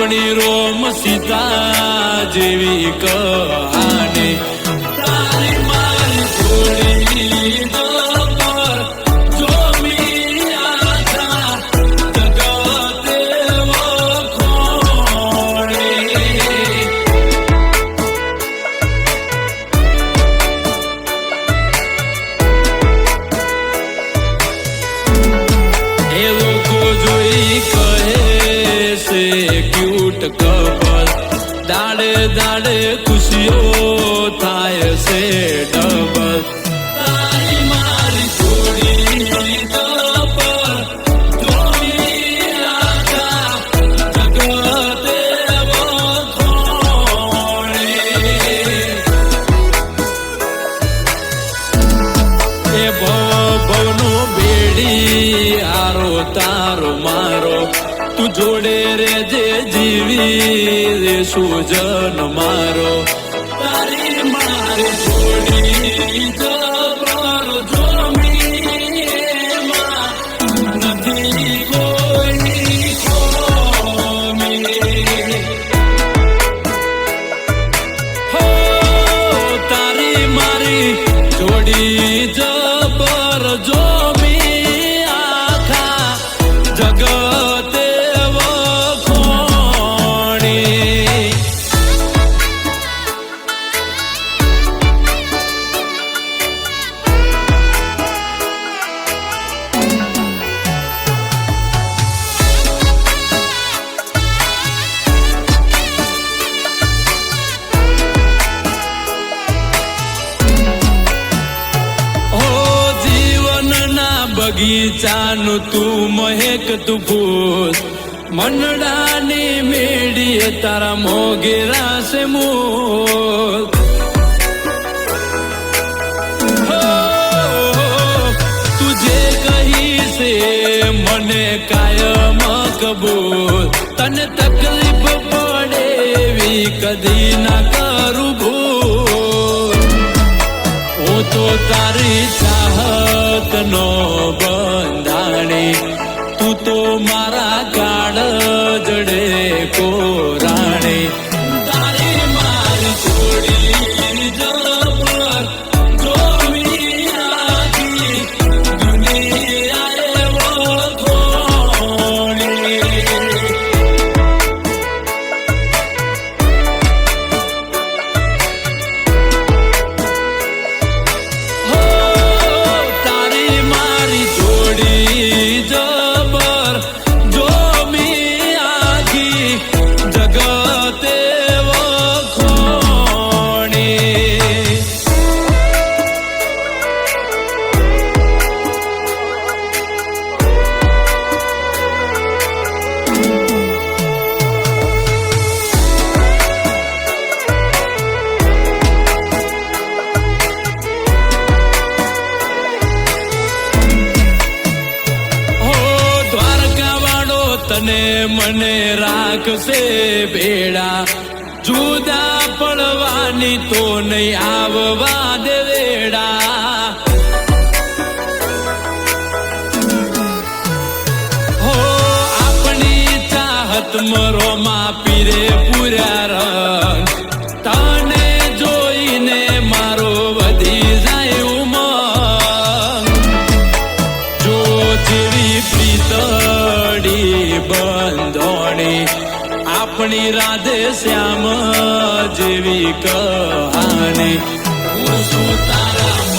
આપણી રોમ સીતા જેવી કહાની તારી મારી જોડી પર જોમી આખા જગતે વખોણી એ લોકો જોઈ કહે છે ક્યુટ કપલ દાડે દાડે ખુશીઓ થાય છે ડબલ તારી મારી જોડી પર જોઈ આખા જગતે વખોણી એ ભવનો બેડી હારો તારો મારો તું જોડે રે જે જીવી રે સુજન મારો તારી મારી જોડી જબર જોમી એમાં નથી કોઈ ખોમી હો તારી મારી જોડી જબર જોમી આખા જગતે વખોણી બગીચાનું તું મહેક તું ફૂલ મંડળાની મેળીએ તારા મોગેરા છે મૂલ તુજે કહી છે મને કાયમ કબૂલ તને તકલીફ પડે એવી કદી ના કરું ભૂલ હું તો તારી ચાહત નો બંધાણી તું તો મારા કાળ જડે કોરાણી તારી મારી જોડી જબર જોમી આખી દુનિયાએ વખોણી તને મને રાખશે ભેડા જુદા પડવાની તો નહીં આવવા દે વેડા હો આપણી ચાહત મરોમાં પીરે પૂર્યા રંગ તને જોઈને મારો વધી જાય ઉમંગ જો જેવી પ્રીતડી બંધોણી આપણી રાધે શ્યામ જેવી કહાની હું શું તારા